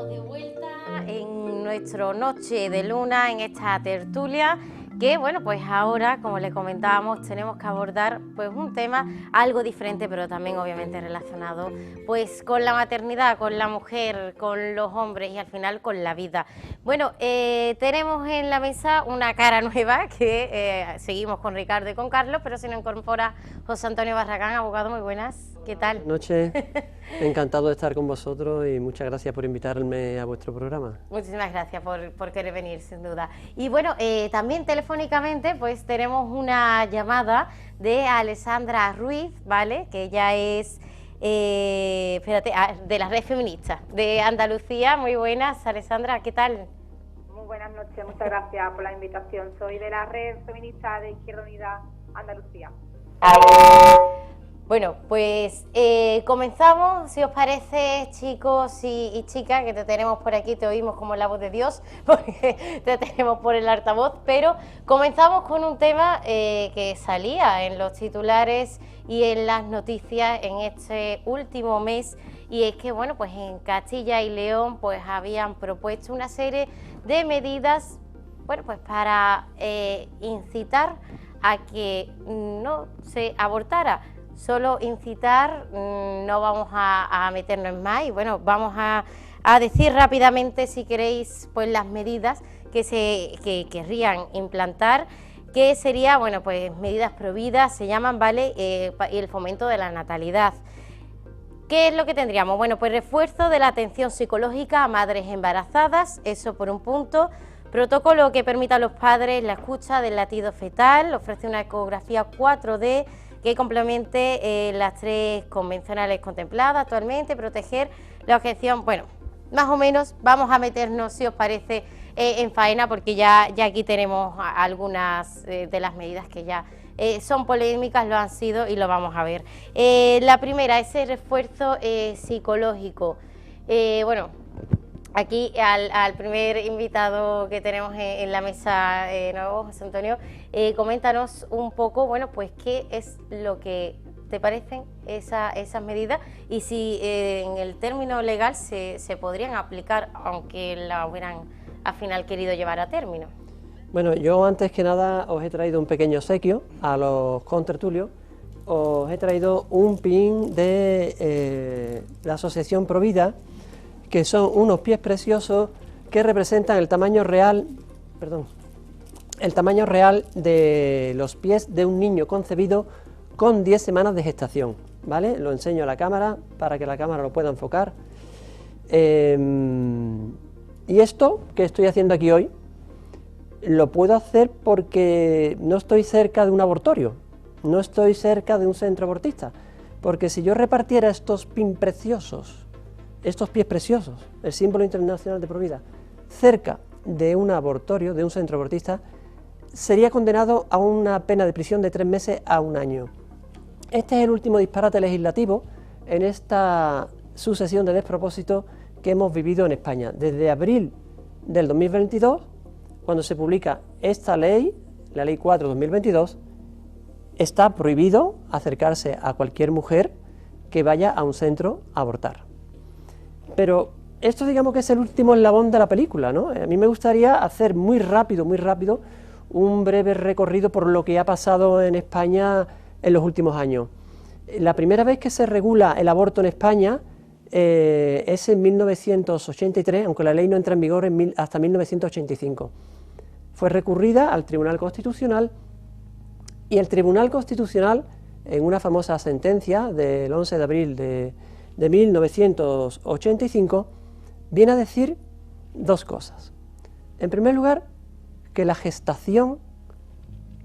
estamos de vuelta en nuestra noche de luna, en esta tertulia, que bueno, pues ahora, como le comentábamos, tenemos que abordar pues un tema algo diferente, pero también obviamente relacionado pues con la maternidad, con la mujer, con los hombres y al final con la vida. Bueno, tenemos en la mesa una cara nueva que seguimos con Ricardo y con Carlos, pero se nos incorpora José Antonio Barragán, abogado. Muy buenas, ¿qué tal? Buenas noches, encantado de estar con vosotros y muchas gracias por invitarme a vuestro programa. Muchísimas gracias por querer venir, sin duda. Y bueno, también telefónicamente pues tenemos una llamada de Alessandra Ruiz, ¿vale? Que ella es, de la Red Feminista de Andalucía. Muy buenas, Alessandra, ¿qué tal? Muy buenas noches, muchas gracias por la invitación. Soy de la Red Feminista de Izquierda Unida Andalucía. Bueno, pues comenzamos, si os parece, chicos y chicas, que te tenemos por aquí, te oímos como la voz de Dios, porque te tenemos por el altavoz, pero comenzamos con un tema que salía en los titulares y en las noticias en este último mes, y es que, bueno, pues en Castilla y León pues habían propuesto una serie de medidas, bueno, pues para incitar a que no se abortara. Solo incitar, no vamos a meternos más, y bueno, vamos a decir rápidamente, si queréis, pues las medidas que querrían implantar, que sería, bueno, pues medidas prohibidas, se llaman, ¿vale? Y el fomento de la natalidad. ¿Qué es lo que tendríamos? Bueno, pues refuerzo de la atención psicológica a madres embarazadas, eso por un punto. Protocolo que permita a los padres la escucha del latido fetal, ofrece una ecografía 4D, que complemente las 3 convencionales contempladas actualmente, proteger la objeción. Bueno, más o menos vamos a meternos, si os parece, en faena, porque ya aquí tenemos algunas de las medidas que ya son polémicas, lo han sido y lo vamos a ver. La primera, ese refuerzo psicológico. Bueno, aquí al primer invitado que tenemos en la mesa nuevo, José Antonio, coméntanos un poco, bueno, pues qué es lo que te parecen esas medidas y si en el término legal se podrían aplicar, aunque la hubieran al final querido llevar a término. Bueno, yo antes que nada os he traído un pequeño obsequio a los contertulios. Os he traído un pin de la Asociación Provida, que son unos pies preciosos que representan el tamaño real, de los pies de un niño concebido con 10 semanas de gestación, ¿vale? Lo enseño a la cámara para que la cámara lo pueda enfocar. Y esto que estoy haciendo aquí hoy, lo puedo hacer porque no estoy cerca de un abortorio, no estoy cerca de un centro abortista, porque si yo repartiera estos pins preciosos, estos pies preciosos, el símbolo internacional de Provida, cerca de un abortorio, de un centro abortista, sería condenado a una pena de prisión de 3 meses a 1 año. Este es el último disparate legislativo en esta sucesión de despropósitos que hemos vivido en España. Desde abril del 2022, cuando se publica esta ley, la Ley 4/2022, está prohibido acercarse a cualquier mujer que vaya a un centro a abortar. Pero esto, digamos, que es el último eslabón de la película, ¿no? A mí me gustaría hacer muy rápido, un breve recorrido por lo que ha pasado en España en los últimos años. La primera vez que se regula el aborto en España es en 1983, aunque la ley no entra en vigor hasta 1985. Fue recurrida al Tribunal Constitucional, y el Tribunal Constitucional, en una famosa sentencia del 11 de abril de 1985, viene a decir 2 cosas. En primer lugar, que la gestación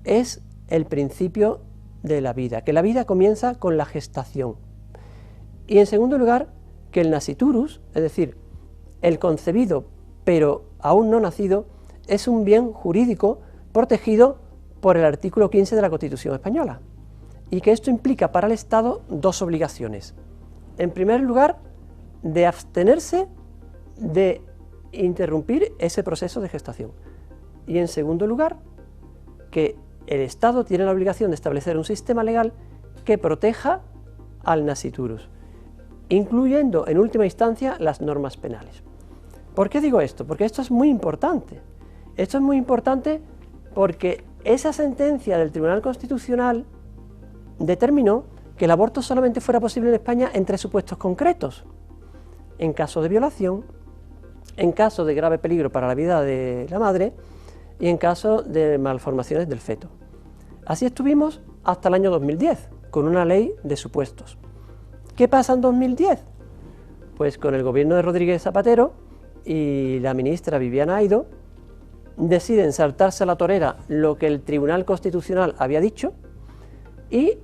es el principio de la vida, que la vida comienza con la gestación. Y en segundo lugar, que el nasciturus, es decir, el concebido pero aún no nacido, es un bien jurídico protegido por el artículo 15 de la Constitución española, y que esto implica para el Estado 2 obligaciones. En primer lugar, de abstenerse de interrumpir ese proceso de gestación, y en segundo lugar, que el Estado tiene la obligación de establecer un sistema legal que proteja al nasciturus, incluyendo en última instancia las normas penales. ¿Por qué digo esto? Porque esto es muy importante. Esto es muy importante porque esa sentencia del Tribunal Constitucional determinó que el aborto solamente fuera posible en España en 3 supuestos concretos: en caso de violación, en caso de grave peligro para la vida de la madre y en caso de malformaciones del feto. Así estuvimos hasta el año 2010, con una ley de supuestos. ¿Qué pasa en 2010? Pues con el gobierno de Rodríguez Zapatero y la ministra Viviana Aido deciden saltarse a la torera lo que el Tribunal Constitucional había dicho y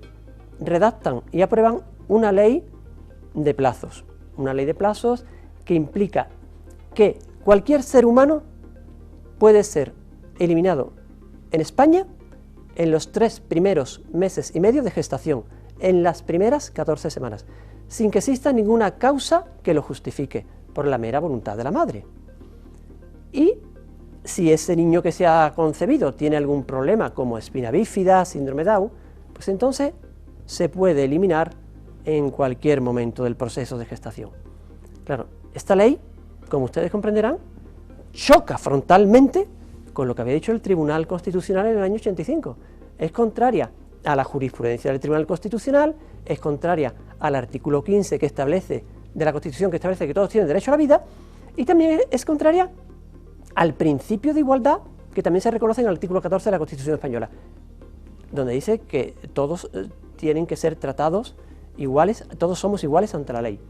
redactan y aprueban una ley de plazos. Una ley de plazos que implica que cualquier ser humano puede ser eliminado en España en los 3 primeros meses y medio de gestación, en las primeras 14 semanas, sin que exista ninguna causa que lo justifique, por la mera voluntad de la madre. Y si ese niño que se ha concebido tiene algún problema como espina bífida, síndrome Down, pues entonces se puede eliminar en cualquier momento del proceso de gestación. Claro, esta ley, como ustedes comprenderán, choca frontalmente con lo que había dicho el Tribunal Constitucional en el año 85. Es contraria a la jurisprudencia del Tribunal Constitucional, es contraria al artículo 15 que establece, de la Constitución, que establece que todos tienen derecho a la vida, y también es contraria al principio de igualdad que también se reconoce en el artículo 14 de la Constitución española, donde dice que todos tienen que ser tratados iguales, todos somos iguales ante la ley.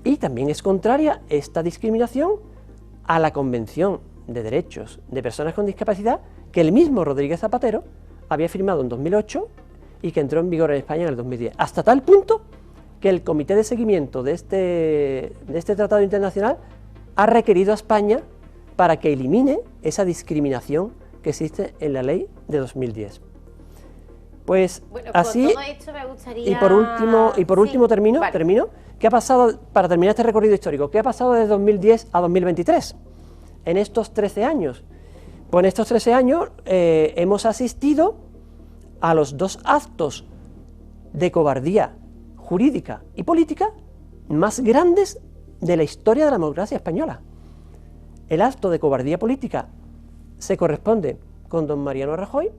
Y también es contraria esta discriminación a la Convención de Derechos de Personas con Discapacidad que el mismo Rodríguez Zapatero había firmado en 2008 y que entró en vigor en España en el 2010, hasta tal punto que el Comité de Seguimiento de este tratado internacional ha requerido a España para que elimine esa discriminación que existe en la ley de 2010. Pues bueno, así, con todo esto me gustaría... y por último termino, ¿qué ha pasado, para terminar este recorrido histórico, qué ha pasado desde 2010 a 2023, en estos 13 años? Pues en estos 13 años hemos asistido a los 2 actos de cobardía jurídica y política más grandes de la historia de la democracia española. El acto de cobardía política se corresponde con don Mariano Rajoy,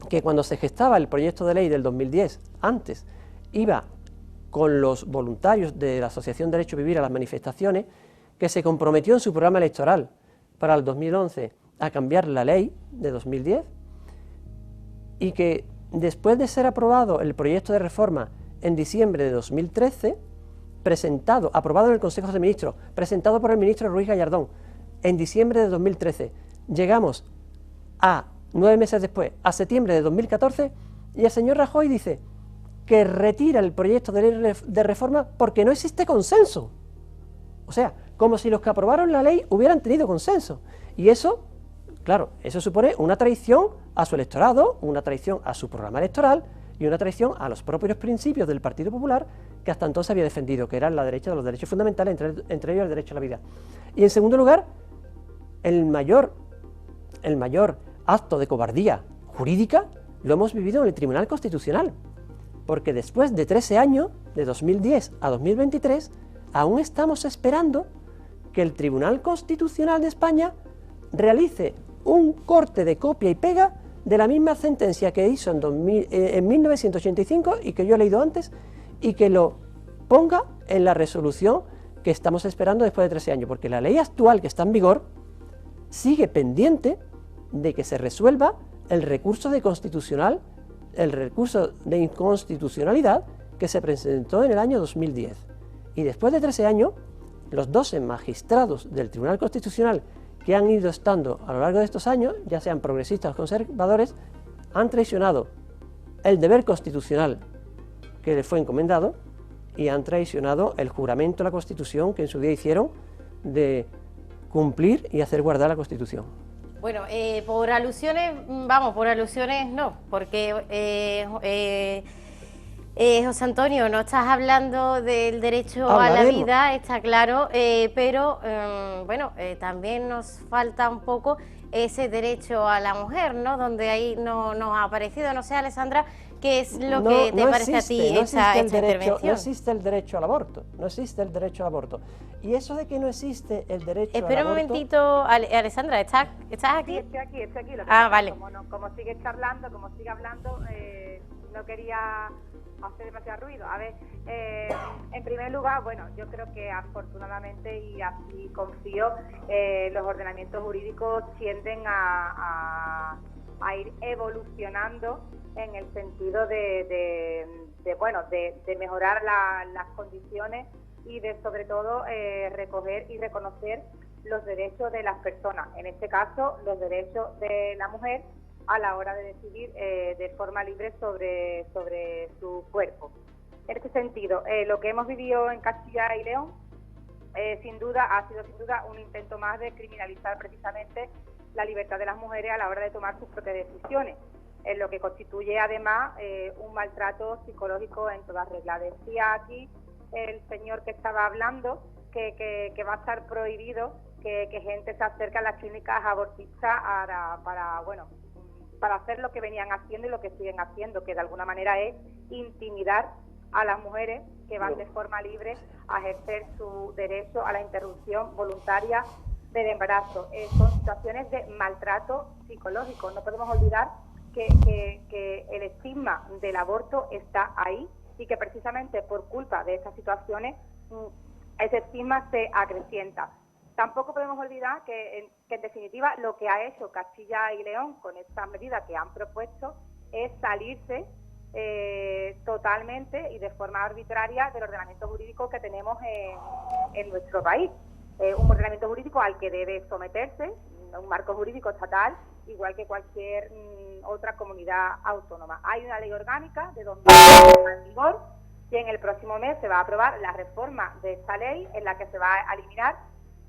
que cuando se gestaba el proyecto de ley del 2010, antes, iba con los voluntarios de la Asociación Derecho a Vivir a las manifestaciones, que se comprometió en su programa electoral para el 2011 a cambiar la ley de 2010, y que después de ser aprobado el proyecto de reforma en diciembre de 2013, aprobado en el Consejo de Ministros, presentado por el ministro Ruiz Gallardón, en diciembre de 2013, llegamos a 9 meses después, a septiembre de 2014, y el señor Rajoy dice que retira el proyecto de ley de reforma porque no existe consenso. O sea, como si los que aprobaron la ley hubieran tenido consenso. Y eso, claro, eso supone una traición a su electorado, una traición a su programa electoral y una traición a los propios principios del Partido Popular que hasta entonces había defendido, que eran la derecha de los derechos fundamentales, entre ellos el derecho a la vida. Y en segundo lugar, el mayor acto de cobardía jurídica lo hemos vivido en el Tribunal Constitucional, porque después de 13 años, de 2010 a 2023, aún estamos esperando que el Tribunal Constitucional de España realice un corte de copia y pega de la misma sentencia que hizo en 1985 y que yo he leído antes, y que lo ponga en la resolución que estamos esperando después de 13 años, porque la ley actual que está en vigor sigue pendiente de que se resuelva el recurso de inconstitucionalidad que se presentó en el año 2010. Y después de 13 años, los 12 magistrados del Tribunal Constitucional que han ido estando a lo largo de estos años, ya sean progresistas o conservadores, han traicionado el deber constitucional que les fue encomendado y han traicionado el juramento a la Constitución que en su día hicieron de cumplir y hacer guardar la Constitución. Bueno, por alusiones no, porque José Antonio, no estás hablando del derecho a la vida, está claro, pero también nos falta un poco ese derecho a la mujer, ¿no? Donde ahí no nos ha parecido, no sé, Alessandra, ¿Qué es lo que te parece a ti esta intervención? No existe el derecho al aborto, no existe el derecho al aborto. Y eso de que no existe el derecho al aborto... Espera un momentito, Alessandra, ¿estás aquí? Sí, estoy aquí. Lo que Ah, pasa, vale. Como sigue charlando, no quería hacer demasiado ruido. A ver, en primer lugar, bueno, yo creo que afortunadamente, y así confío, los ordenamientos jurídicos tienden a ir evolucionando en el sentido de mejorar las condiciones y de, sobre todo, recoger y reconocer los derechos de las personas, en este caso los derechos de la mujer a la hora de decidir de forma libre sobre su cuerpo. En este sentido, lo que hemos vivido en Castilla y León ha sido sin duda un intento más de criminalizar precisamente la libertad de las mujeres a la hora de tomar sus propias decisiones, en lo que constituye además un maltrato psicológico en toda regla. Decía aquí el señor que estaba hablando que va a estar prohibido que gente se acerque a las clínicas abortistas para hacer lo que venían haciendo y lo que siguen haciendo, que de alguna manera es intimidar a las mujeres que van de forma libre a ejercer su derecho a la interrupción voluntaria del embarazo. Son situaciones de maltrato psicológico. No podemos olvidar que el estigma del aborto está ahí y que precisamente por culpa de estas situaciones ese estigma se acrecienta. Tampoco podemos olvidar que en definitiva lo que ha hecho Castilla y León con estas medidas que han propuesto es salirse totalmente y de forma arbitraria del ordenamiento jurídico que tenemos en nuestro país. Un ordenamiento jurídico al que debe someterse, un marco jurídico estatal, igual que cualquier otra comunidad autónoma. Hay una ley orgánica de 2020 en vigor y en el próximo mes se va a aprobar la reforma de esta ley en la que se va a eliminar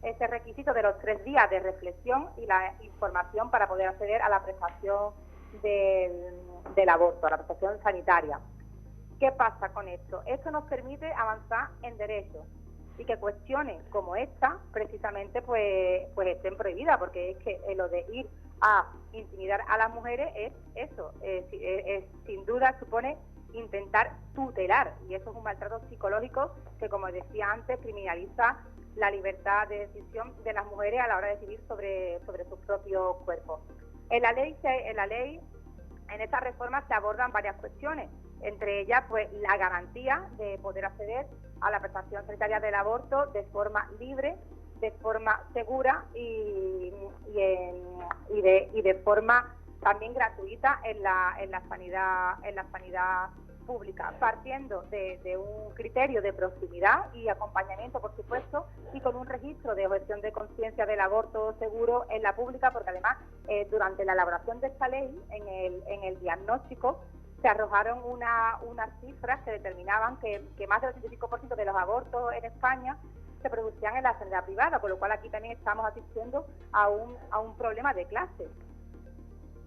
ese requisito de los 3 días de reflexión y la información para poder acceder a la prestación del aborto, a la prestación sanitaria. ¿Qué pasa con esto? Esto nos permite avanzar en derechos y que cuestiones como esta precisamente pues estén prohibidas, porque es que lo de ir a intimidar a las mujeres es eso, sin duda supone intentar tutelar, y eso es un maltrato psicológico que, como decía antes, criminaliza la libertad de decisión de las mujeres a la hora de decidir sobre su propio cuerpo. En esta reforma se abordan varias cuestiones, entre ellas pues la garantía de poder acceder a la prestación sanitaria del aborto de forma libre, de forma segura y de forma también gratuita en la sanidad pública, partiendo de un criterio de proximidad y acompañamiento, por supuesto, y con un registro de objeción de conciencia del aborto seguro en la pública, porque además durante la elaboración de esta ley, en el diagnóstico, se arrojaron unas cifras que determinaban que más del 85% de los abortos en España se producían en la sanidad privada, con lo cual aquí también estamos asistiendo a un problema de clase.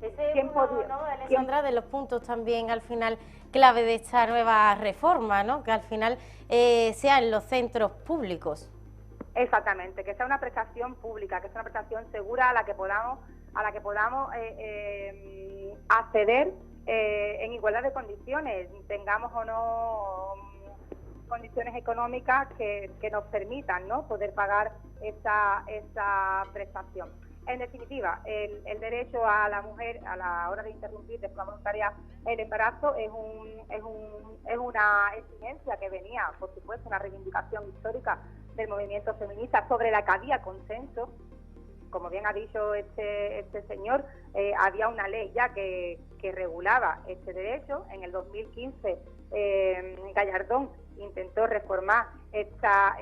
Ese es uno, ¿no, Alessandra, de los puntos también al final clave de esta nueva reforma, ¿no? Que al final sean los centros públicos. Exactamente, que sea una prestación pública, que sea una prestación segura a la que podamos acceder en igualdad de condiciones, tengamos o no condiciones económicas que nos permitan, ¿no?, poder pagar esa prestación. En definitiva, el derecho a la mujer a la hora de interrumpir de forma voluntaria el embarazo es una exigencia que venía, por supuesto, una reivindicación histórica del movimiento feminista sobre la que había consenso. Como bien ha dicho este señor, había una ley ya que regulaba este derecho. En el 2015 Gallardón intentó reformar esta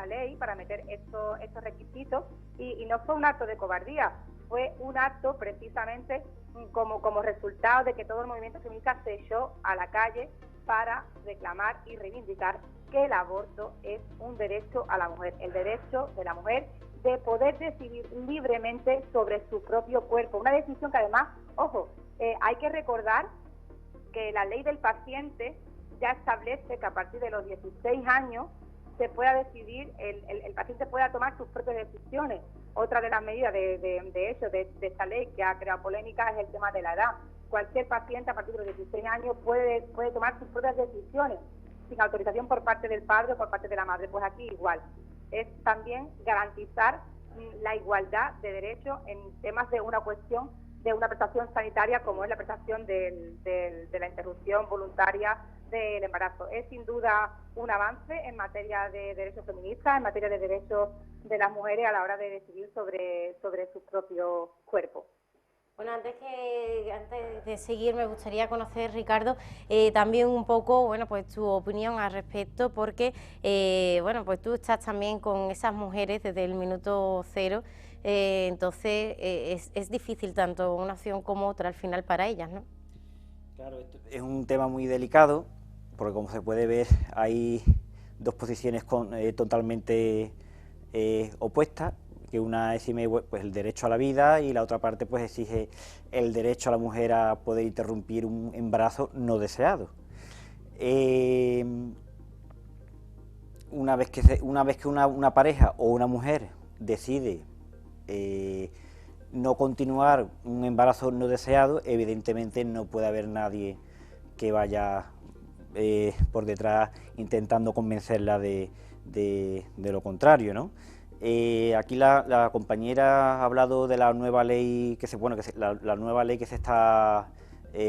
ley para meter estos requisitos y no fue un acto de cobardía, fue un acto precisamente como resultado de que todo el movimiento feminista se echó a la calle para reclamar y reivindicar que el aborto es un derecho a la mujer, el derecho de la mujer de poder decidir libremente sobre su propio cuerpo. Una decisión que además, ojo, hay que recordar que la ley del paciente ya establece que a partir de los 16 años se pueda decidir, el paciente pueda tomar sus propias decisiones. Otra de las medidas de esta ley que ha creado polémica es el tema de la edad. cualquier paciente a partir de los 16 años puede tomar sus propias decisiones sin autorización por parte del padre o por parte de la madre. Pues aquí igual, es también garantizar la igualdad de derechos en temas de una cuestión de una prestación sanitaria como es la prestación de la interrupción voluntaria del embarazo. Es sin duda un avance en materia de derechos feministas, en materia de derechos de las mujeres a la hora de decidir sobre sus propios cuerpos. Bueno, antes de seguir me gustaría conocer, Ricardo, también un poco, bueno, pues tu opinión al respecto, porque, bueno, pues tú estás también con esas mujeres desde el minuto cero, entonces es difícil tanto una opción como otra al final para ellas, ¿no? Claro, esto es un tema muy delicado, porque como se puede ver hay dos posiciones totalmente opuestas, que una exime pues el derecho a la vida y la otra parte pues exige el derecho a la mujer a poder interrumpir un embarazo no deseado. Una vez que una pareja o una mujer decide no continuar un embarazo no deseado, evidentemente no puede haber nadie que vaya por detrás intentando convencerla de lo contrario, ¿no? Aquí la compañera ha hablado de la nueva ley la nueva ley que se está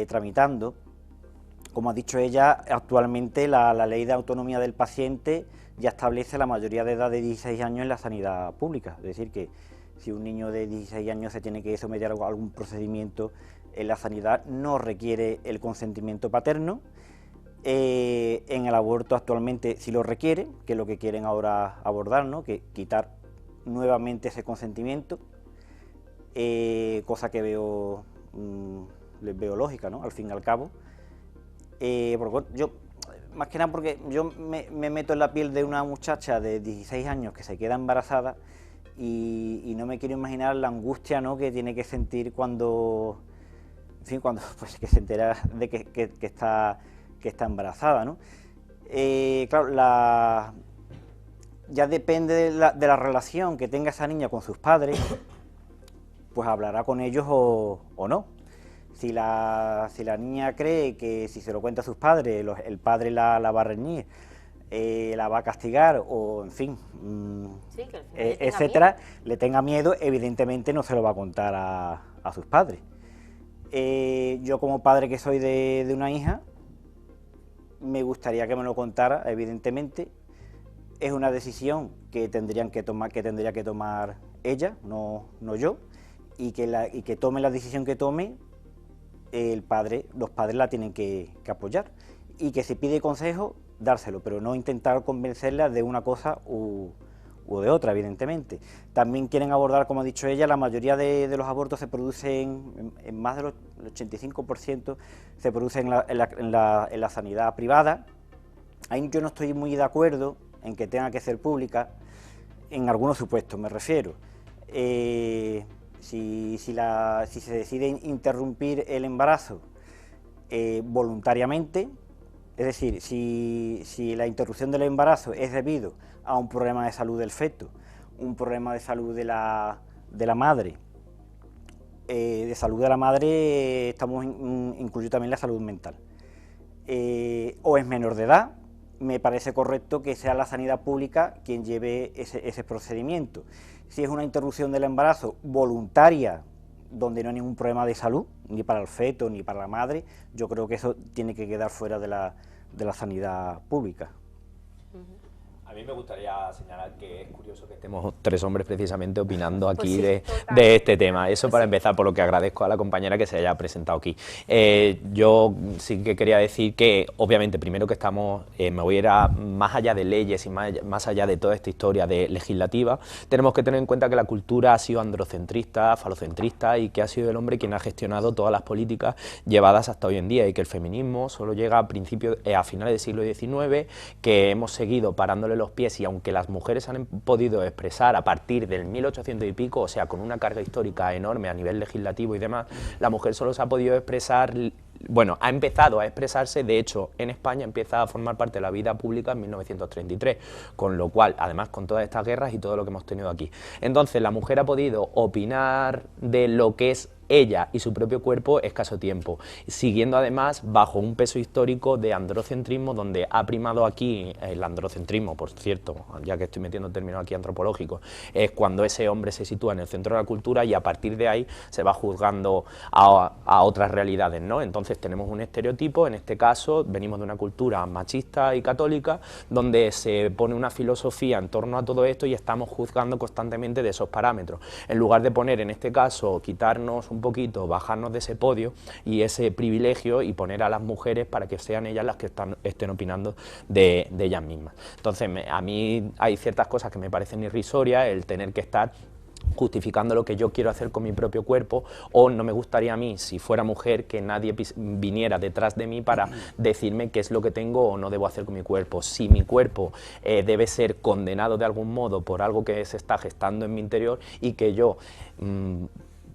tramitando. Como ha dicho ella, actualmente la ley de autonomía del paciente ya establece la mayoría de edad de 16 años en la sanidad pública. Es decir, que si un niño de 16 años se tiene que someter a algún procedimiento en la sanidad, no requiere el consentimiento paterno. En el aborto actualmente sí lo requiere, que es lo que quieren ahora abordar, ¿no? Que quitar nuevamente ese consentimiento, cosa que les veo lógica, ¿no? Al fin y al cabo. Porque yo, más que nada porque yo me meto en la piel de una muchacha de 16 años que se queda embarazada y no me quiero imaginar la angustia, ¿no?, que tiene que sentir cuando, en fin, cuando pues, que se entera de que está embarazada, ¿no? Claro, ya depende de la relación que tenga esa niña con sus padres, pues hablará con ellos o no. Si la niña cree que si se lo cuenta a sus padres, el padre la va a reñir, la va a castigar o, en fin, Sí, que etcétera, le tenga miedo, evidentemente no se lo va a contar a sus padres. Yo como padre que soy de una hija, me gustaría que me lo contara, evidentemente. Es una decisión que tendría que tomar ella, no yo, y que tome la decisión que tome, los padres la tienen que apoyar, y que si pide consejo, dárselo, pero no intentar convencerla de una cosa u de otra, evidentemente. También quieren abordar, como ha dicho ella, la mayoría de los abortos se producen, en más del 85%, se producen en la sanidad privada. Ahí yo no estoy muy de acuerdo en que tenga que ser pública, en algunos supuestos me refiero. Si se decide interrumpir el embarazo voluntariamente, es decir, si la interrupción del embarazo es debido a un problema de salud del feto, un problema de salud de la madre, estamos incluyendo también la salud mental, o es menor de edad, me parece correcto que sea la sanidad pública quien lleve ese procedimiento. Si es una interrupción del embarazo voluntaria, donde no hay ningún problema de salud, ni para el feto ni para la madre, yo creo que eso tiene que quedar fuera de la sanidad pública. A mí me gustaría señalar que es curioso que estemos tres hombres precisamente opinando aquí Pues sí, de este tema. Eso para empezar, por lo que agradezco a la compañera que se haya presentado aquí. Yo sí que quería decir que, obviamente, primero que estamos, me voy a ir más allá de leyes y más allá de toda esta historia de legislativa, tenemos que tener en cuenta que la cultura ha sido androcentrista, falocentrista y que ha sido el hombre quien ha gestionado todas las políticas llevadas hasta hoy en día y que el feminismo solo llega a finales del siglo XIX, que hemos seguido parándole los pies y aunque las mujeres han podido expresar a partir del 1800 y pico, o sea, con una carga histórica enorme a nivel legislativo y demás, la mujer solo se ha podido expresar, bueno, ha empezado a expresarse, de hecho, en España empieza a formar parte de la vida pública en 1933, con lo cual, además, con todas estas guerras y todo lo que hemos tenido aquí. Entonces, la mujer ha podido opinar de lo que es ella y su propio cuerpo escaso tiempo, siguiendo además bajo un peso histórico de androcentrismo, donde ha primado aquí el androcentrismo, por cierto, ya que estoy metiendo términos aquí antropológicos, es cuando ese hombre se sitúa en el centro de la cultura y a partir de ahí se va juzgando a otras realidades, ¿no? Entonces tenemos un estereotipo, en este caso venimos de una cultura machista y católica, donde se pone una filosofía en torno a todo esto y estamos juzgando constantemente de esos parámetros, en lugar de poner, en este caso, quitarnos un poquito, bajarnos de ese podio y ese privilegio y poner a las mujeres para que sean ellas las que estén opinando de ellas mismas. Entonces, a mí hay ciertas cosas que me parecen irrisorias, el tener que estar justificando lo que yo quiero hacer con mi propio cuerpo, o no me gustaría a mí, si fuera mujer, que nadie viniera detrás de mí para decirme qué es lo que tengo o no debo hacer con mi cuerpo. Si mi cuerpo debe ser condenado de algún modo por algo que se está gestando en mi interior y que yo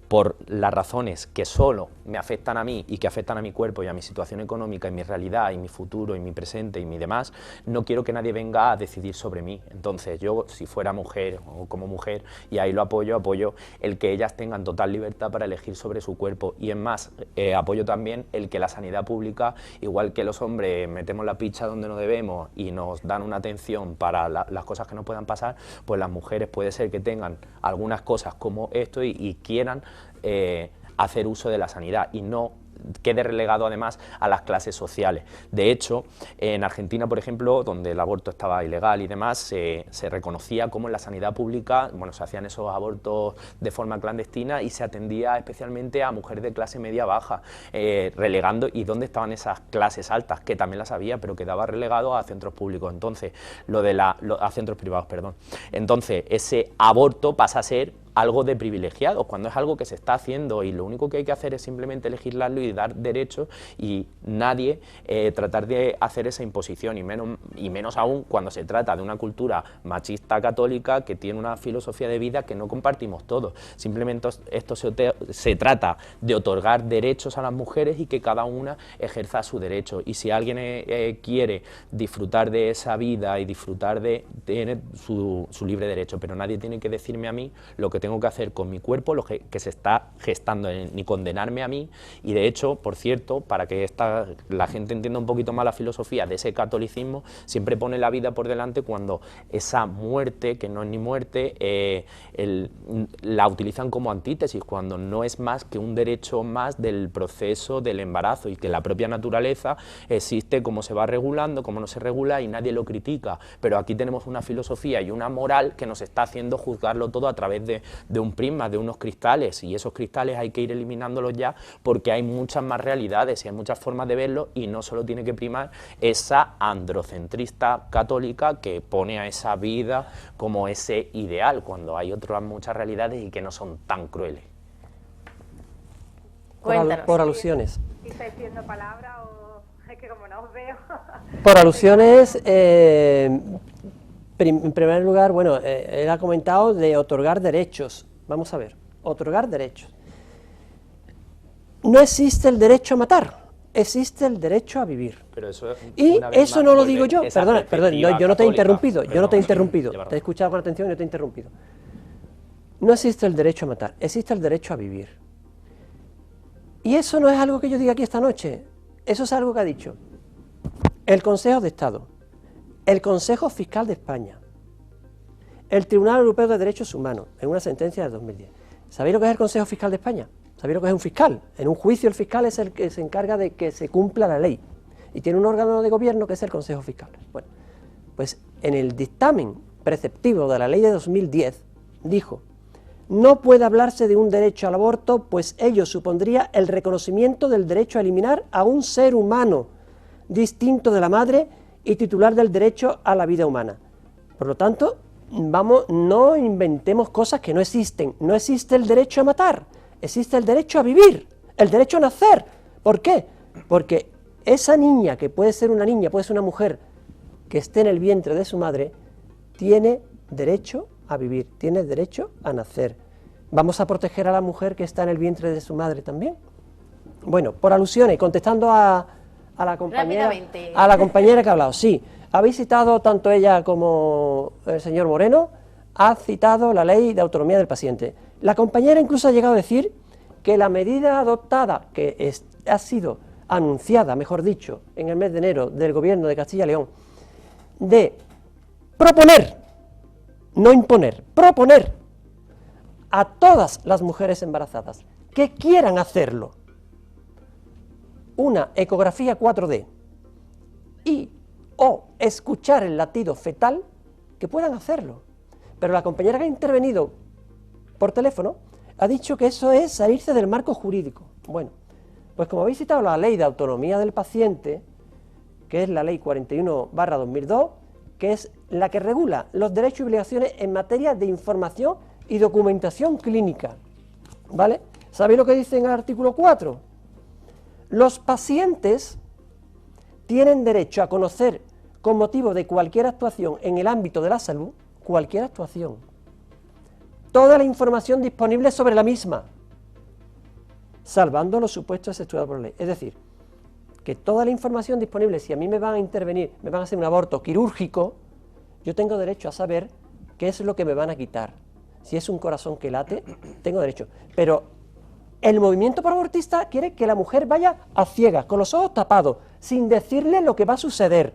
por las razones que solo me afectan a mí y que afectan a mi cuerpo y a mi situación económica y mi realidad y mi futuro y mi presente y mi demás, no quiero que nadie venga a decidir sobre mí. Entonces yo, si fuera mujer o como mujer, y ahí lo apoyo el que ellas tengan total libertad para elegir sobre su cuerpo, y es más, apoyo también el que la sanidad pública, igual que los hombres metemos la picha donde no debemos y nos dan una atención para las cosas que no puedan pasar, pues las mujeres puede ser que tengan algunas cosas como esto y quieran hacer uso de la sanidad y no quede relegado además a las clases sociales. De hecho, en Argentina, por ejemplo, donde el aborto estaba ilegal y demás, se reconocía como en la sanidad pública, bueno, se hacían esos abortos de forma clandestina y se atendía especialmente a mujeres de clase media-baja, relegando, ¿y dónde estaban esas clases altas? Que también las había, pero quedaba relegado a centros públicos, entonces, a centros privados, perdón. Entonces, ese aborto pasa a ser algo de privilegiados, cuando es algo que se está haciendo y lo único que hay que hacer es simplemente legislarlo y dar derechos y nadie tratar de hacer esa imposición, y menos aún cuando se trata de una cultura machista católica que tiene una filosofía de vida que no compartimos todos. Simplemente esto se trata de otorgar derechos a las mujeres y que cada una ejerza su derecho, y si alguien quiere disfrutar de esa vida y disfrutar tiene su libre derecho, pero nadie tiene que decirme a mí lo que tengo que hacer con mi cuerpo, lo que se está gestando, ni condenarme a mí. Y de hecho, por cierto, para que la gente entienda un poquito más la filosofía de ese catolicismo, siempre pone la vida por delante, cuando esa muerte, que no es ni muerte, la utilizan como antítesis, cuando no es más que un derecho más del proceso del embarazo, y que la propia naturaleza existe, cómo se va regulando, cómo no se regula, y nadie lo critica. Pero aquí tenemos una filosofía y una moral que nos está haciendo juzgarlo todo a través de un prisma, de unos cristales, y esos cristales hay que ir eliminándolos ya, porque hay muchas más realidades y hay muchas formas de verlo, y no solo tiene que primar esa androcentrista católica que pone a esa vida como ese ideal, cuando hay otras muchas realidades y que no son tan crueles. Cuéntanos. Por alusiones. ¿Si estáis pidiendo palabras o es que como no os veo? Por alusiones, en primer lugar, bueno, él ha comentado de otorgar derechos. Vamos a ver, otorgar derechos. No existe el derecho a matar, existe el derecho a vivir. Pero eso, y eso no lo digo yo, perdón, yo no te he interrumpido, te he escuchado con atención y no te he interrumpido. No existe el derecho a matar, existe el derecho a vivir. Y eso no es algo que yo diga aquí esta noche, eso es algo que ha dicho el Consejo de Estado, el Consejo Fiscal de España, el Tribunal Europeo de Derechos Humanos, en una sentencia de 2010. ¿Sabéis lo que es el Consejo Fiscal de España? ¿Sabéis lo que es un fiscal? En un juicio el fiscal es el que se encarga de que se cumpla la ley, y tiene un órgano de gobierno que es el Consejo Fiscal. Bueno, pues en el dictamen preceptivo de la ley de 2010 dijo: no puede hablarse de un derecho al aborto, pues ello supondría el reconocimiento del derecho a eliminar a un ser humano distinto de la madre y titular del derecho a la vida humana. Por lo tanto, no inventemos cosas que no existen. No existe el derecho a matar, existe el derecho a vivir, el derecho a nacer. ¿Por qué? Porque esa niña, que puede ser una niña, puede ser una mujer que esté en el vientre de su madre, tiene derecho a vivir, tiene derecho a nacer. ¿Vamos a proteger a la mujer que está en el vientre de su madre también? Bueno, por alusiones, contestando a la compañera que ha hablado, sí, habéis citado, tanto ella como el señor Moreno, ha citado la ley de autonomía del paciente. La compañera incluso ha llegado a decir que la medida adoptada, que ha sido anunciada, mejor dicho, en el mes de enero del Gobierno de Castilla y León, de proponer, no imponer, proponer a todas las mujeres embarazadas que quieran hacerlo una ecografía 4D y o escuchar el latido fetal, que puedan hacerlo. Pero la compañera que ha intervenido por teléfono ha dicho que eso es salirse del marco jurídico. Bueno, pues como habéis citado la Ley de Autonomía del Paciente, que es la Ley 41/2002, que es la que regula los derechos y obligaciones en materia de información y documentación clínica, ¿vale? ¿Sabéis lo que dice en el artículo 4? Los pacientes tienen derecho a conocer, con motivo de cualquier actuación en el ámbito de la salud, cualquier actuación, toda la información disponible sobre la misma, salvando los supuestos exceptuados por ley. Es decir, que toda la información disponible, si a mí me van a intervenir, me van a hacer un aborto quirúrgico, yo tengo derecho a saber qué es lo que me van a quitar. Si es un corazón que late, tengo derecho. Pero el movimiento proabortista quiere que la mujer vaya a ciegas, con los ojos tapados, sin decirle lo que va a suceder.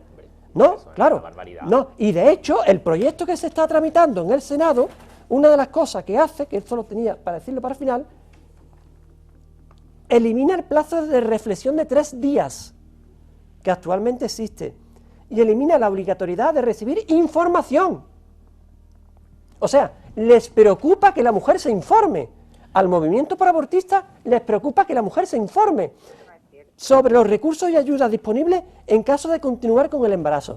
No, claro, no. Y de hecho, el proyecto que se está tramitando en el Senado, una de las cosas que hace, que esto lo tenía para decirlo para el final, elimina el plazo de reflexión de 3 días, que actualmente existe, y elimina la obligatoriedad de recibir información. O sea, les preocupa que la mujer se informe. Al movimiento proabortista les preocupa que la mujer se informe sobre los recursos y ayudas disponibles en caso de continuar con el embarazo.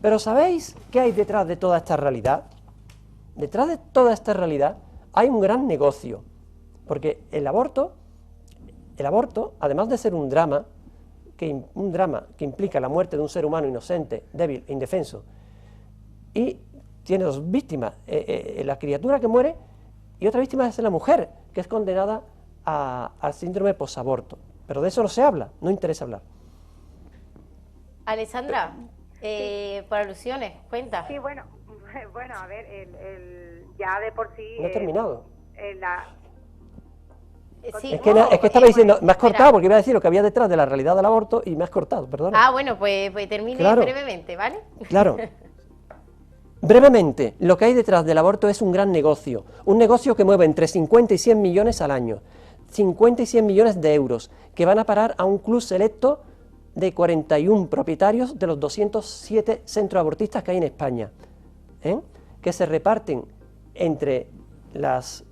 Pero ¿sabéis qué hay detrás de toda esta realidad? Detrás de toda esta realidad hay un gran negocio, porque el aborto, además de ser un drama que implica la muerte de un ser humano inocente, débil e indefenso, y tiene 2 víctimas, la criatura que muere y otra víctima es la mujer, que es condenada al síndrome posaborto. Pero de eso no se habla, no interesa hablar. Alessandra, por alusiones, cuenta. Sí, bueno, a ver, ya de por sí... No he terminado. Sí, es que estaba diciendo, me has cortado porque iba a decir lo que había detrás de la realidad del aborto y me has cortado, perdona. Ah, bueno, pues termine Claro. brevemente, ¿vale? Claro. Brevemente, lo que hay detrás del aborto es un gran negocio, un negocio que mueve entre 50 y 100 millones al año, 50 y 100 millones de euros, que van a parar a un club selecto de 41 propietarios de los 207 centros abortistas que hay en España, que se reparten entre los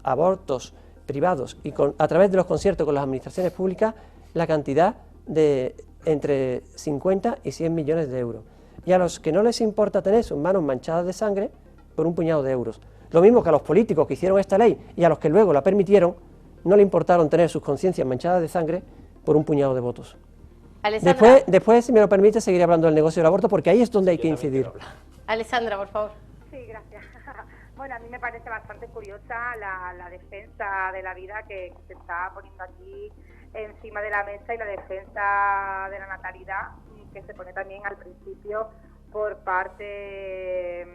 abortos privados y a través de los conciertos con las administraciones públicas la cantidad de entre 50 y 100 millones de euros. Y a los que no les importa tener sus manos manchadas de sangre por un puñado de euros. Lo mismo que a los políticos que hicieron esta ley y a los que luego la permitieron, no le importaron tener sus conciencias manchadas de sangre por un puñado de votos. Alessandra, Después, si me lo permite, seguiré hablando del negocio del aborto, porque ahí es donde hay que incidir. Alessandra, por favor. Sí, gracias. Bueno, a mí me parece bastante curiosa la defensa de la vida que se está poniendo aquí encima de la mesa y la defensa de la natalidad que se pone también al principio por parte de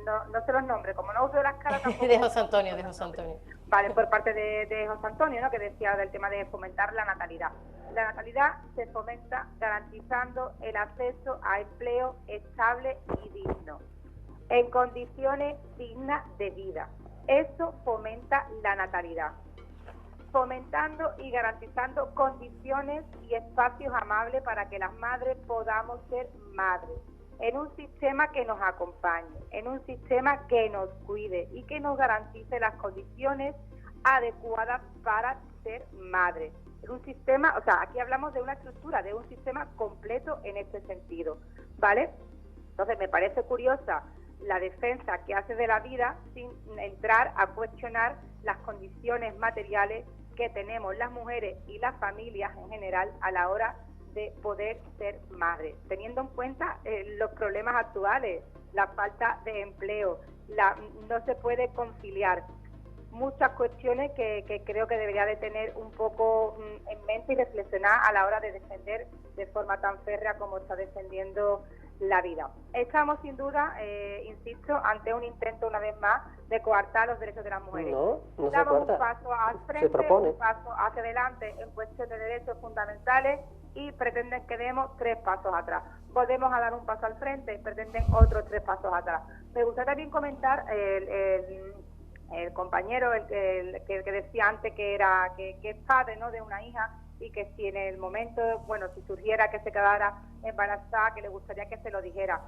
no sé los nombres, como no uso las caras tampoco. De José Antonio. Vale, por parte de José Antonio, ¿no?, que decía del tema de fomentar la natalidad. La natalidad se fomenta garantizando el acceso a empleo estable y digno, en condiciones dignas de vida. Eso fomenta la natalidad, fomentando y garantizando condiciones y espacios amables para que las madres podamos ser madres, en un sistema que nos acompañe, en un sistema que nos cuide y que nos garantice las condiciones adecuadas para ser madres. En un sistema, o sea, aquí hablamos de una estructura, de un sistema completo en este sentido, ¿vale? Entonces me parece curiosa la defensa que hace de la vida sin entrar a cuestionar las condiciones materiales que tenemos las mujeres y las familias en general a la hora de poder ser madres, teniendo en cuenta los problemas actuales, la falta de empleo, no se puede conciliar, muchas cuestiones que creo que debería de tener un poco en mente y reflexionar a la hora de defender de forma tan férrea como está defendiendo la vida. Estamos sin duda, insisto, ante un intento una vez más de coartar los derechos de las mujeres. No se Damos coarta. un paso al frente, Se propone. un paso hacia adelante en cuestión de derechos fundamentales y pretenden que demos 3 pasos atrás. Volvemos a dar un paso al frente, pretenden otros 3 pasos atrás. Me gustaría también comentar el compañero, el que decía antes que es padre, ¿no?, de una hija, y que si en el momento, bueno, si surgiera que se quedara embarazada, que le gustaría que se lo dijera.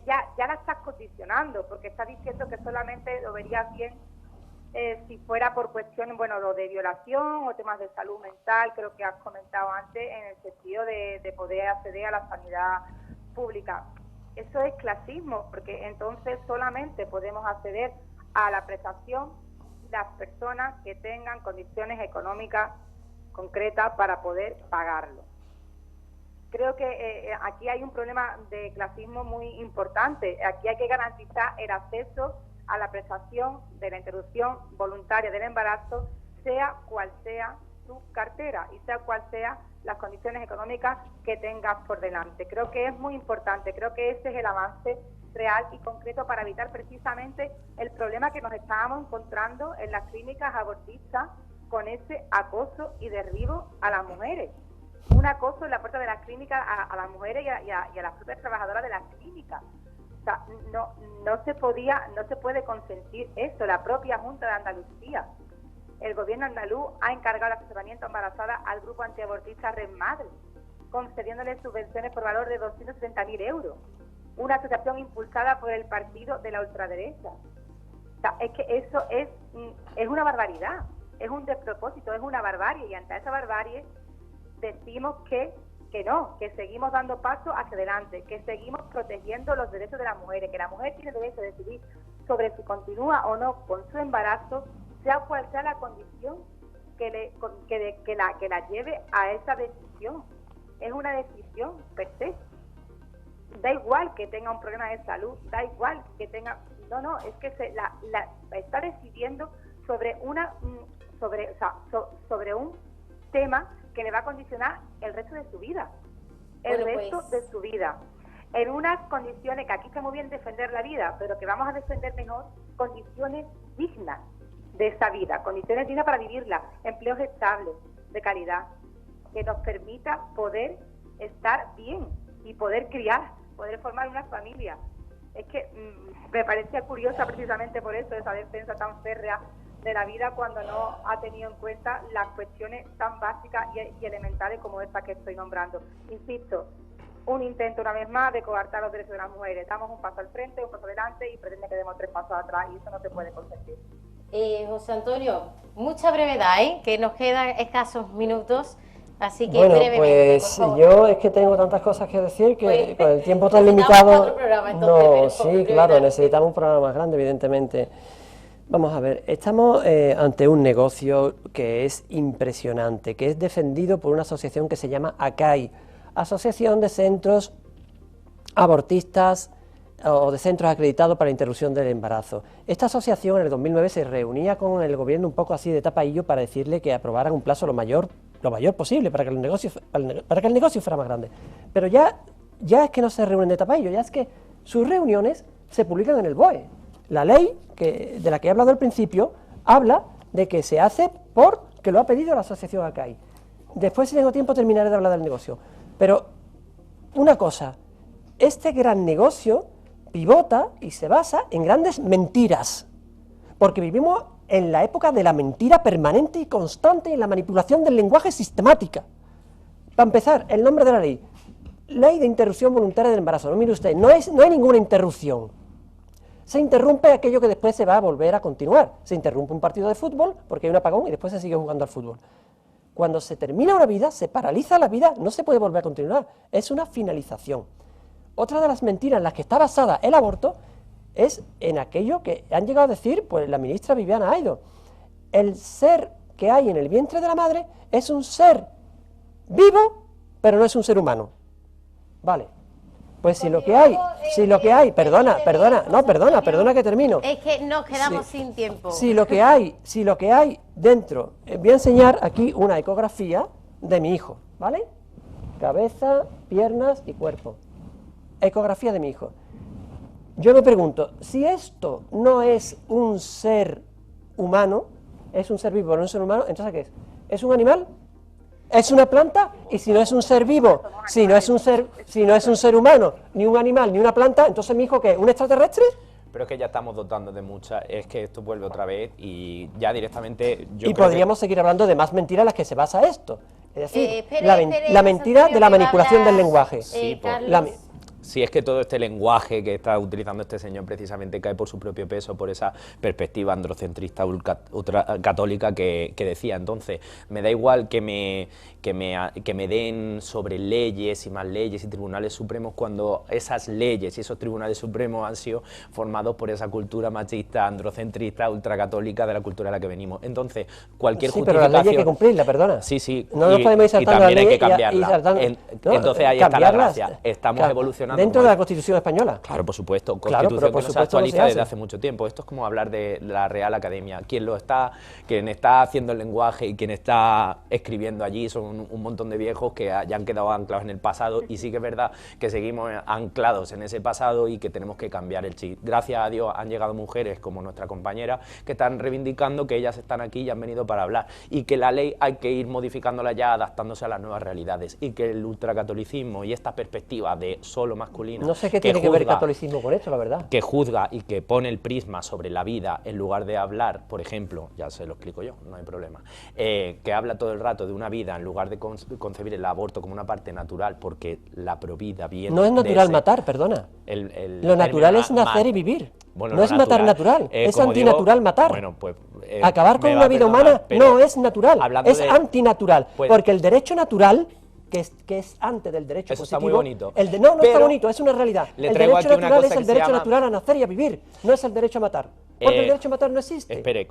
Ya la estás condicionando, porque está diciendo que solamente lo verías bien si fuera por cuestiones, bueno, lo de violación o temas de salud mental, creo que has comentado antes, en el sentido de poder acceder a la sanidad pública. Eso es clasismo, porque entonces solamente podemos acceder a la prestación las personas que tengan condiciones económicas concretas para poder pagarlo. Creo que aquí hay un problema de clasismo muy importante. Aquí hay que garantizar el acceso a la prestación de la interrupción voluntaria del embarazo, sea cual sea tu cartera y sea cual sea las condiciones económicas que tengas por delante. Creo que es muy importante, creo que ese es el avance real y concreto para evitar precisamente el problema que nos estábamos encontrando en las clínicas abortistas con ese acoso y derribo a las mujeres. Un acoso en la puerta de las clínicas a las mujeres y a las propias trabajadoras de las clínicas. O sea, no se puede consentir eso. La propia Junta de Andalucía, el gobierno andaluz ha encargado el asesoramiento embarazada al grupo antiabortista Red Madre, concediéndole subvenciones por valor de 270.000 euros. Una asociación impulsada por el partido de la ultraderecha. O sea, es que eso es una barbaridad, es un despropósito, es una barbarie, y ante esa barbarie decimos que no, que seguimos dando paso hacia adelante, que seguimos protegiendo los derechos de las mujeres, que la mujer tiene derecho de decidir sobre si continúa o no con su embarazo, sea cual sea la condición que la lleve a esa decisión. Es una decisión per se. Da igual que tenga un problema de salud, da igual que tenga... No, es que está decidiendo sobre un tema que le va a condicionar el resto de su vida. De su vida. En unas condiciones que aquí está muy bien defender la vida, pero que vamos a defender mejor condiciones dignas de esa vida, condiciones dignas para vivirla, empleos estables, de calidad, que nos permita poder estar bien y poder criar, poder formar una familia. Es que me parecía curiosa precisamente por eso, esa defensa tan férrea de la vida, cuando no ha tenido en cuenta las cuestiones tan básicas y elementales como esta que estoy nombrando. Insisto, un intento una vez más de coartar los derechos de las mujeres. Damos un paso al frente, un paso adelante y pretende que demos 3 pasos atrás, y eso no se puede consentir. José Antonio, mucha brevedad, que nos quedan escasos minutos, así que bueno, brevemente, pues por favor. yo es que tengo tantas cosas que decir que Pues, con el tiempo tan necesitamos limitado... otro programa, entonces, pero sí, brevedad. claro, necesitamos un programa más grande, evidentemente. Vamos a ver, estamos ante un negocio que es impresionante, que es defendido por una asociación que se llama ACAI, Asociación de Centros Abortistas o de Centros Acreditados para la Interrupción del Embarazo. Esta asociación en el 2009 se reunía con el gobierno un poco así de tapadillo para decirle que aprobaran un plazo lo mayor posible para que el negocio fuera más grande. Pero ya es que no se reúnen de tapadillo, ya es que sus reuniones se publican en el BOE. La ley de la que he hablado al principio habla de que se hace porque lo ha pedido la asociación ACAI. Después, si tengo tiempo, terminaré de hablar del negocio. Pero una cosa, este gran negocio pivota y se basa en grandes mentiras, porque vivimos en la época de la mentira permanente y constante y en la manipulación del lenguaje sistemática. Para empezar, el nombre de la ley, Ley de Interrupción Voluntaria del Embarazo. No, mire usted, no hay ninguna interrupción. Se interrumpe aquello que después se va a volver a continuar. Se interrumpe un partido de fútbol porque hay un apagón y después se sigue jugando al fútbol. Cuando se termina una vida, se paraliza la vida, no se puede volver a continuar. Es una finalización. Otra de las mentiras en las que está basada el aborto es en aquello que han llegado a decir pues la ministra Viviana Aido. El ser que hay en el vientre de la madre es un ser vivo, pero no es un ser humano. Vale. Pues si lo que hay, perdona que termino. Es que nos quedamos sin tiempo. Si lo que hay dentro, voy a enseñar aquí una ecografía de mi hijo, ¿vale? Cabeza, piernas y cuerpo. ecografía de mi hijo. Yo me pregunto, si esto no es un ser humano, es un ser vivo, no es un ser humano, entonces ¿qué es? ¿Es un animal? ¿Es una planta? Y si no es un ser vivo, si no es un ser humano, ni un animal, ni una planta, entonces mi hijo ¿qué? ¿Un extraterrestre? Pero es que ya estamos dotando de muchas, es que esto vuelve otra vez y ya directamente Y podríamos seguir hablando de más mentiras en las que se basa esto. Es decir, Espere, la mentira de la que va a manipulación del hablar, lenguaje. Sí, Carlos. La- Si es que todo este lenguaje que está utilizando este señor precisamente cae por su propio peso, por esa perspectiva androcentrista ultracatólica que decía. Entonces, me da igual que me den sobre leyes y más leyes y tribunales supremos cuando esas leyes y esos tribunales supremos han sido formados por esa cultura machista, androcentrista, ultracatólica de la cultura de la que venimos. Entonces, cualquier Sí, pero la justificación... ley hay que cumplirla, perdona. Sí, sí, No nos podemos ir y saltando también la hay ley que cambiarla. ¿no? Entonces ahí está la Cambiarlas, gracia. Estamos evolucionando. dentro como de la es. Constitución española. Claro, por supuesto, Claro, Constitución pero por que no se supuesto no se actualiza desde hace. hace mucho tiempo. Esto es como hablar de la Real Academia. Quien está haciendo el lenguaje y quien está escribiendo allí son un montón de viejos que ya han quedado anclados en el pasado, y sí que es verdad que seguimos anclados en ese pasado y que tenemos que cambiar el chip. Gracias a Dios han llegado mujeres como nuestra compañera que están reivindicando que ellas están aquí y han venido para hablar, y que la ley hay que ir modificándola ya adaptándose a las nuevas realidades, y que el ultracatolicismo y esta perspectiva de solo masculino No sé qué tiene que ver el juzga- catolicismo con esto, la verdad. que juzga y que pone el prisma sobre la vida en lugar de hablar, por ejemplo, ya se lo explico yo, no hay problema, que habla todo el rato de una vida en lugar de concebir el aborto como una parte natural, porque la provida viene No es de natural ese- matar, perdona. el Lo natural término es nacer ma- y vivir. Bueno, No lo es matar natural, es como digo, antinatural matar. Bueno, pues Acabar con me va una a vida perdonar, humana pero no es natural, hablando es de- antinatural, pues- porque el derecho natural, que es antes del derecho Eso está positivo... muy bonito. No está Pero bonito, es una realidad. le El traigo derecho aquí una natural cosa es que el se derecho llama- natural a nacer y a vivir, no es el derecho a matar. Porque el derecho a matar no existe. Espere,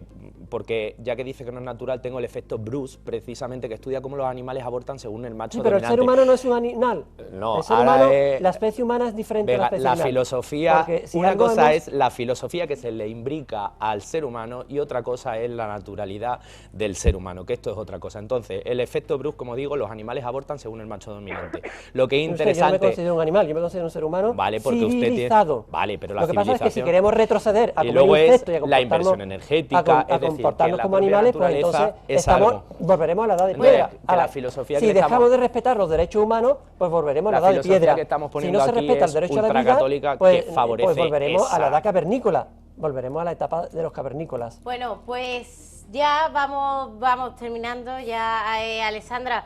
porque ya que dice que no es natural, tengo el efecto Bruce, precisamente, que estudia cómo los animales abortan según el macho Sí, pero el dominante. ser humano no es un animal. No, el ser ahora humano, es- la especie humana es diferente Venga, a la especie la animal. filosofía, Porque si una algo cosa hemos- es la filosofía que se le imbrica al ser humano y otra cosa es la naturalidad del ser humano, que esto es otra cosa. Entonces, el efecto Bruce, como digo, los animales abortan según el macho dominante. Lo que es No sé, yo no me interesante... considero un animal, yo me considero un ser humano Vale, porque usted tiene- civilizado. Vale, pero la Lo que pasa es que si civilización- queremos retroceder a Y comer luego es insectos y a la comportarnos- inversión energética, a es decir, comportarnos que la como propia animales, pues naturaleza entonces es algo. volveremos a la edad de Entonces, piedra. que la filosofía si que dejamos estamos- de respetar los derechos humanos, pues volveremos a la La edad de filosofía piedra. que estamos Si poniendo no se aquí respeta el es derecho a la vida, ultracatólica, pues, que favorece pues volveremos a la esa- edad cavernícola, volveremos a la etapa de los cavernícolas. Bueno, pues ya vamos terminando. Ya, Alessandra,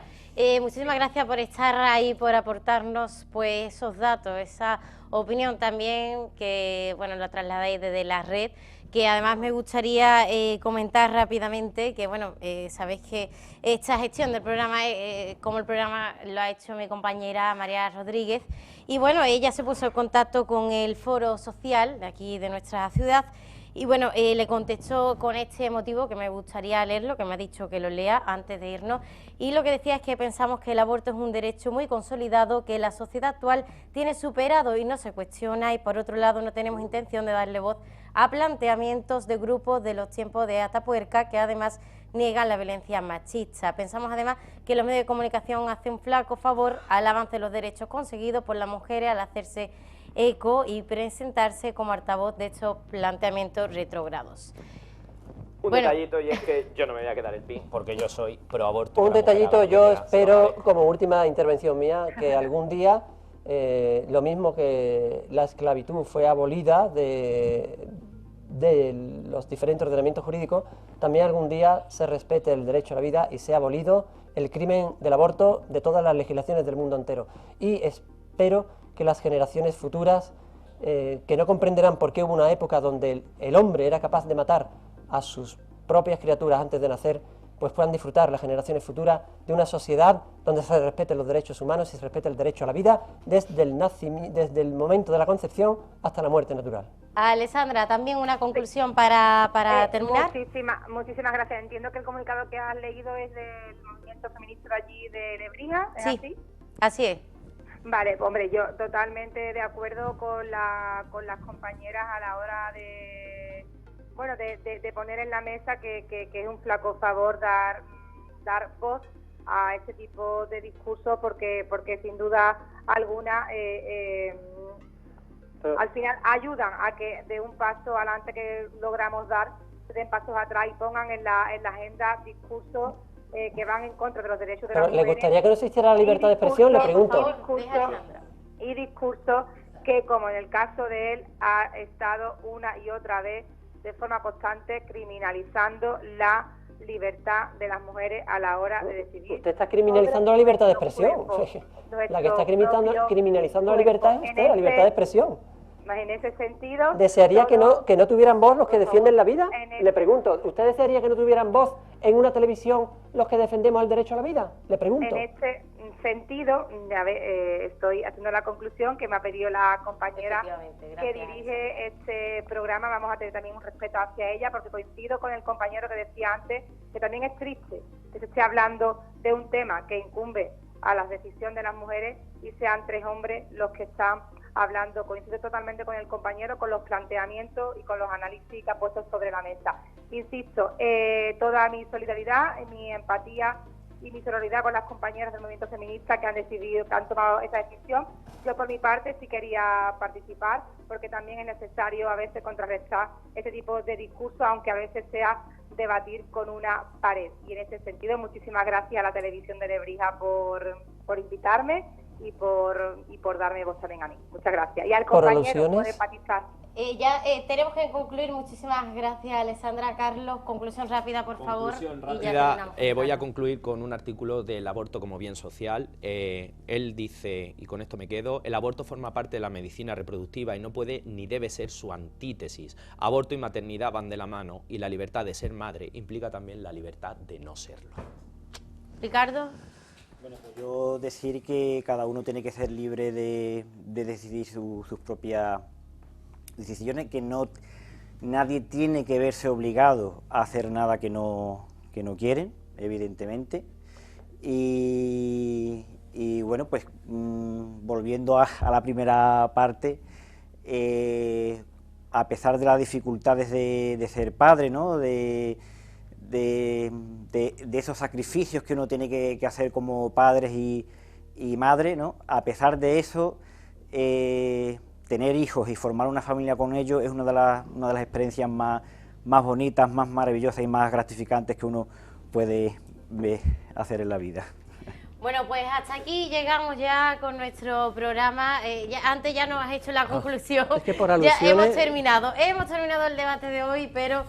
muchísimas gracias por estar ahí, por aportarnos pues esos datos, esa opinión también que bueno lo trasladáis desde la red, que además me gustaría comentar rápidamente que bueno, sabéis que esta gestión del programa, como el programa lo ha hecho mi compañera María Rodríguez, y bueno, ella se puso en contacto con el foro social de aquí de nuestra ciudad. Y bueno, le contestó con este motivo, que me gustaría leerlo, que me ha dicho que lo lea antes de irnos. Y lo que decía es que pensamos que el aborto es un derecho muy consolidado, que la sociedad actual tiene superado y no se cuestiona. Y por otro lado, no tenemos intención de darle voz a planteamientos de grupos de los tiempos de Atapuerca, que además niegan la violencia machista. Pensamos además que los medios de comunicación hacen un flaco favor al avance de los derechos conseguidos por las mujeres al hacerse eco y presentarse como altavoz de estos planteamientos retrógrados. Un Bueno. detallito, y es que yo no me voy a quedar el pin porque yo soy pro aborto. Un que la mujer detallito, haga lo que yo quiera, espero, ¿vale? como última intervención mía, que algún día, lo mismo que la esclavitud fue abolida de los diferentes ordenamientos jurídicos, también algún día se respete el derecho a la vida y sea abolido el crimen del aborto de todas las legislaciones del mundo entero. Y espero que las generaciones futuras, que no comprenderán por qué hubo una época donde el hombre era capaz de matar a sus propias criaturas antes de nacer, pues puedan disfrutar las generaciones futuras de una sociedad donde se respeten los derechos humanos y se respete el derecho a la vida desde el momento de la concepción hasta la muerte natural. Alessandra, también una conclusión para terminar. Muchísimas gracias. Entiendo que el comunicado que has leído es del movimiento feminista de allí de Lebrija, ¿es Sí, así? así es. Vale, pues, hombre, yo totalmente de acuerdo con las compañeras a la hora de poner en la mesa que es un flaco favor dar voz a este tipo de discursos porque sin duda algunas al final ayudan a que de un paso adelante que logramos dar, den pasos atrás y pongan en la agenda discursos que van en contra de los derechos de las ¿Le mujeres. gustaría que no existiera la libertad de expresión? Le pregunto. Y discursos que, como en el caso de él, ha estado una y otra vez de forma constante criminalizando la libertad de las mujeres a la hora de decidir. Usted está criminalizando la libertad de expresión. La que está criminalizando la libertad es usted, la libertad de expresión. En ese sentido... ¿Desearía que no tuvieran voz los que defienden la vida? Le pregunto, ¿usted desearía que no tuvieran voz en una televisión los que defendemos el derecho a la vida? Le pregunto. En este sentido, estoy haciendo la conclusión que me ha pedido la compañera que dirige este programa. Vamos a tener también un respeto hacia ella, porque coincido con el compañero que decía antes que también es triste que se esté hablando de un tema que incumbe a la decisión de las mujeres y sean 3 hombres los que están hablando. Coincido totalmente con el compañero, con los planteamientos y con los análisis que ha puesto sobre la mesa. Insisto, toda mi solidaridad, mi empatía y mi solidaridad con las compañeras del movimiento feminista que han decidido, que han tomado esa decisión. Yo por mi parte sí quería participar, porque también es necesario a veces contrarrestar este tipo de discursos, aunque a veces sea debatir con una pared. Y en ese sentido, muchísimas gracias a la televisión de Lebrija por invitarme y por darme voz también a mí. Muchas gracias. Y al compañero por empatizar. Ya tenemos que concluir. Muchísimas gracias, Alessandra. Carlos, conclusión rápida, por favor. Rápida. Voy a concluir con un artículo del aborto como bien social. Él dice, y con esto me quedo: el aborto forma parte de la medicina reproductiva y no puede ni debe ser su antítesis. Aborto y maternidad van de la mano, y la libertad de ser madre implica también la libertad de no serlo. Ricardo. Bueno, pues yo decir que cada uno tiene que ser libre de decidir sus propias decisiones, que nadie tiene que verse obligado a hacer nada que no quieren, evidentemente. Y bueno, pues volviendo a la primera parte, a pesar de las dificultades de ser padre, ¿no?, de esos sacrificios que uno tiene que hacer como padres y madre, ¿no?, a pesar de eso, tener hijos y formar una familia con ellos es una de las experiencias más bonitas, más maravillosas y más gratificantes que uno puede hacer en la vida. Bueno, pues hasta aquí llegamos ya con nuestro programa. Antes ya nos has hecho la conclusión. Es que por alusiones... Ya hemos terminado el debate de hoy, pero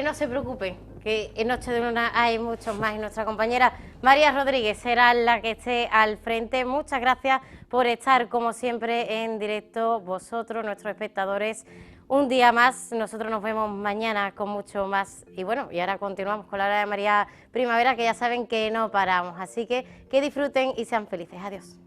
no se preocupen, que en Noche de Luna hay muchos más, y nuestra compañera María Rodríguez será la que esté al frente. Muchas gracias por estar, como siempre, en directo, vosotros, nuestros espectadores. Un día más, nosotros nos vemos mañana con mucho más. Y bueno, y ahora continuamos con la hora de María Primavera, que ya saben que no paramos. Así que disfruten y sean felices. Adiós.